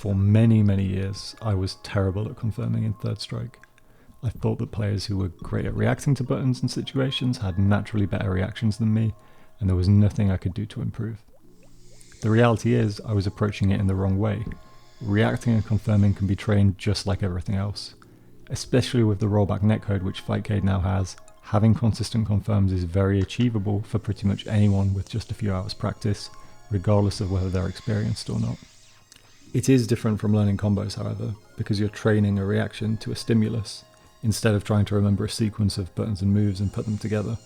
For many, many years, I was terrible at confirming in third strike. I thought that players who were great at reacting to buttons and situations had naturally better reactions than me, and there was nothing I could do to improve. The reality is, I was approaching it in the wrong way. Reacting and confirming can be trained just like everything else. Especially with the rollback netcode which Fightcade now has, having consistent confirms is very achievable for pretty much anyone with just a few hours practice, regardless of whether they're experienced or not. It is different from learning combos, however, because you're training a reaction to a stimulus, instead of trying to remember a sequence of buttons and moves and put them together.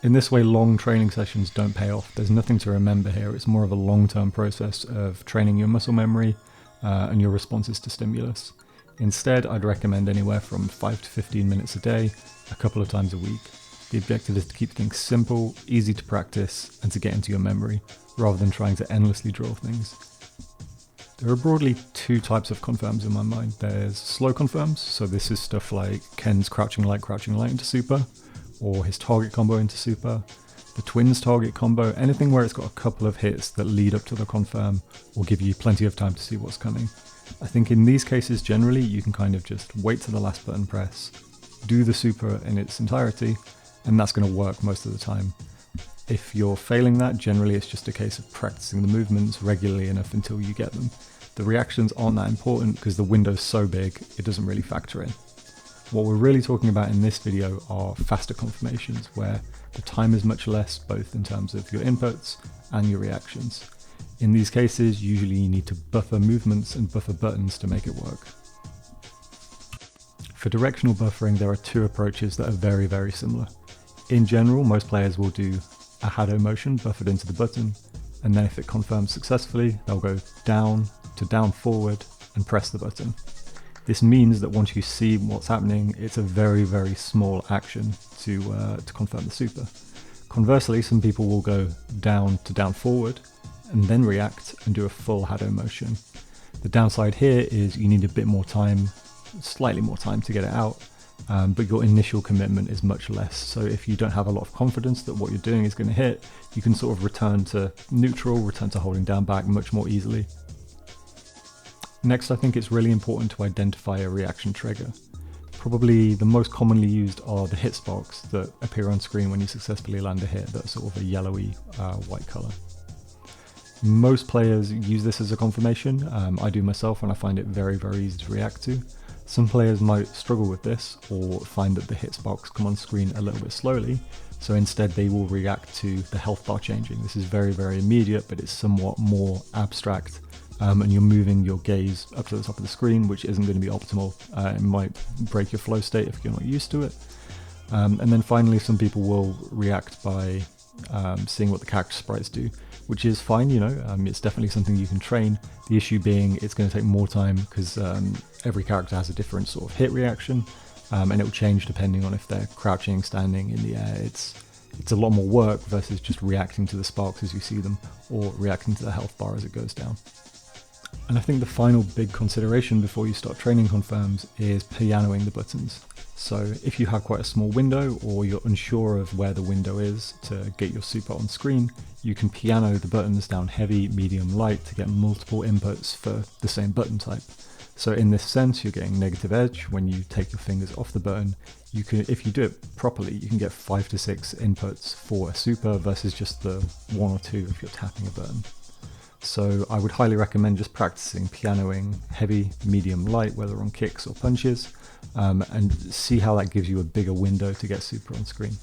In this way, long training sessions don't pay off. There's nothing to remember here. It's more of a long-term process of training your muscle memory and your responses to stimulus. Instead, I'd recommend anywhere from 5 to 15 minutes a day, a couple of times a week. The objective is to keep things simple, easy to practice, and to get into your memory, rather than trying to endlessly draw things. There are broadly two types of confirms in my mind. There's slow confirms, so this is stuff like Ken's crouching light into super, or his target combo into super, the twins target combo, anything where it's got a couple of hits that lead up to the confirm or give you plenty of time to see what's coming. I think in these cases generally you can kind of just wait to the last button press, do the super in its entirety, and that's going to work most of the time. If you're failing that, generally it's just a case of practicing the movements regularly enough until you get them. The reactions aren't that important because the window's so big, it doesn't really factor in. What we're really talking about in this video are faster confirmations, where the time is much less, both in terms of your inputs and your reactions. In these cases, usually you need to buffer movements and buffer buttons to make it work. For directional buffering, there are two approaches that are very, very similar. In general, most players will do a hado motion buffered into the button, and then if it confirms successfully, they'll go down to down forward and press the button. This means that once you see what's happening, it's a very, very small action to confirm the super. Conversely, some people will go down to down forward and then react and do a full hado motion. The downside here is you need a bit more time, slightly more time to get it out, but your initial commitment is much less. So if you don't have a lot of confidence that what you're doing is going to hit, you can sort of return to neutral, return to holding down back much more easily. Next, I think it's really important to identify a reaction trigger. Probably the most commonly used are the hit sparks that appear on screen when you successfully land a hit, that's sort of a yellowy white color. Most players use this as a confirmation. I do myself, and I find it very, very easy to react to. Some players might struggle with this or find that the hit sparks come on screen a little bit slowly, so instead they will react to the health bar changing. This is very, very immediate, but it's somewhat more abstract, and you're moving your gaze up to the top of the screen, which isn't going to be optimal. It might break your flow state if you're not used to it. And then finally, some people will react by seeing what the character sprites do, which is fine, you know, it's definitely something you can train. The issue being it's going to take more time because every character has a different sort of hit reaction, and it will change depending on if they're crouching, standing, in the air. It's a lot more work versus just reacting to the sparks as you see them, or reacting to the health bar as it goes down. And I think the final big consideration before you start training confirms is pianoing the buttons. So if you have quite a small window, or you're unsure of where the window is to get your super on screen, you can piano the buttons down heavy, medium, light to get multiple inputs for the same button type. So in this sense, you're getting negative edge when you take your fingers off the button. You can, if you do it properly, you can get 5 to 6 inputs for a super versus just the 1 or 2 if you're tapping a button. So I would highly recommend just practicing pianoing heavy, medium, light, whether on kicks or punches, and see how that gives you a bigger window to get super on screen.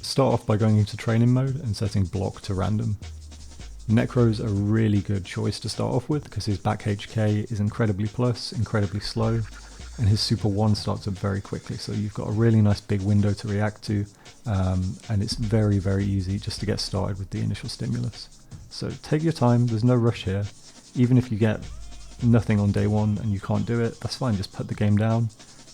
Start off by going into training mode and setting block to random. Necro's a really good choice to start off with because his back HK is incredibly plus, incredibly slow, and his super 1 starts up very quickly, so you've got a really nice big window to react to, and it's very, very easy just to get started with the initial stimulus. So take your time, there's no rush here. Even if you get nothing on day 1 and you can't do it, that's fine, just put the game down,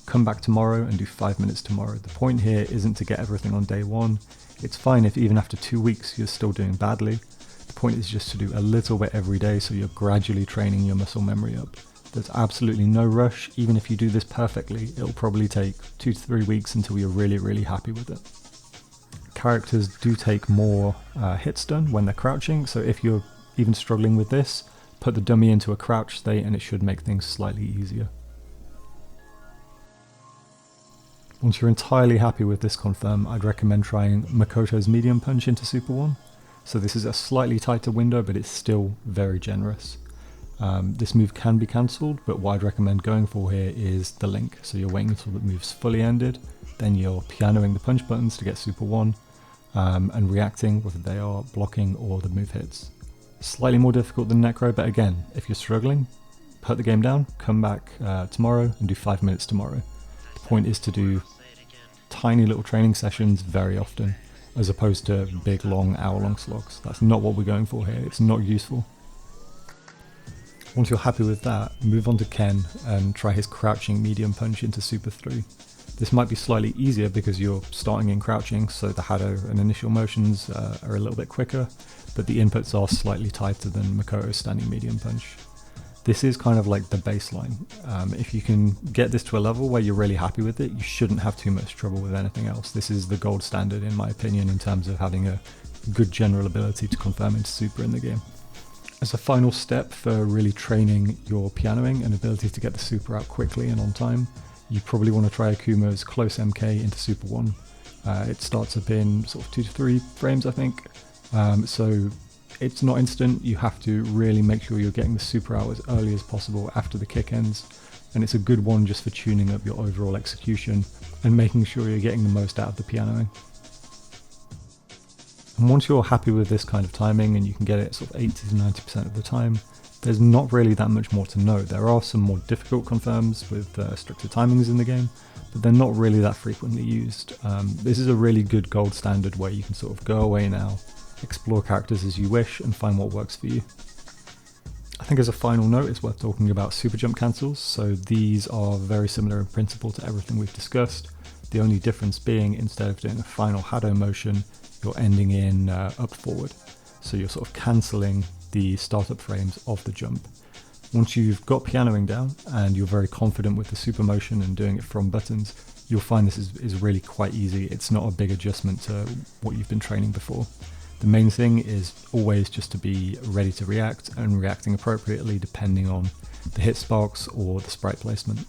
come back tomorrow and do 5 minutes tomorrow. The point here isn't to get everything on day 1. It's fine if even after 2 weeks you're still doing badly. The point is just to do a little bit every day so you're gradually training your muscle memory up. There's absolutely no rush. Even if you do this perfectly, it'll probably take 2 to 3 weeks until you're really, really happy with it. Characters do take more hits done when they're crouching, so if you're even struggling with this, put the dummy into a crouch state and it should make things slightly easier. Once you're entirely happy with this confirm, I'd recommend trying Makoto's medium punch into Super 1. So this is a slightly tighter window, but it's still very generous. This move can be cancelled, but what I'd recommend going for here is the link. So you're waiting until the move's fully ended, then you're pianoing the punch buttons to get Super 1, and reacting whether they are blocking or the move hits. Slightly more difficult than Necro, but again, if you're struggling, put the game down, come back tomorrow and do 5 minutes tomorrow. The point is to do tiny little training sessions very often, as opposed to big long hour-long slogs. That's not what we're going for here, it's not useful. Once you're happy with that, move on to Ken and try his crouching medium punch into Super 3. This might be slightly easier because you're starting in crouching, so the hado and initial motions are a little bit quicker, but the inputs are slightly tighter than Makoto's standing medium punch. This is kind of like the baseline. If you can get this to a level where you're really happy with it, you shouldn't have too much trouble with anything else. This is the gold standard in my opinion in terms of having a good general ability to confirm into Super in the game. As a final step for really training your pianoing and ability to get the Super out quickly and on time, you probably want to try Akuma's close MK into Super 1. It starts up in sort of 2 to 3 frames I think, so it's not instant. You have to really make sure you're getting the Super out as early as possible after the kick ends, and it's a good one just for tuning up your overall execution and making sure you're getting the most out of the pianoing. And once you're happy with this kind of timing and you can get it sort of 80 to 90% of the time, there's not really that much more to know. There are some more difficult confirms with stricter timings in the game, but they're not really that frequently used. This is a really good gold standard where you can sort of go away now, explore characters as you wish and find what works for you. I think as a final note, it's worth talking about super jump cancels. So these are very similar in principle to everything we've discussed. The only difference being, instead of doing a final hado motion, you're ending in up forward. So you're sort of cancelling the startup frames of the jump. Once you've got pianoing down and you're very confident with the super motion and doing it from buttons, you'll find this is really quite easy. It's not a big adjustment to what you've been training before. The main thing is always just to be ready to react and reacting appropriately depending on the hit sparks or the sprite placement.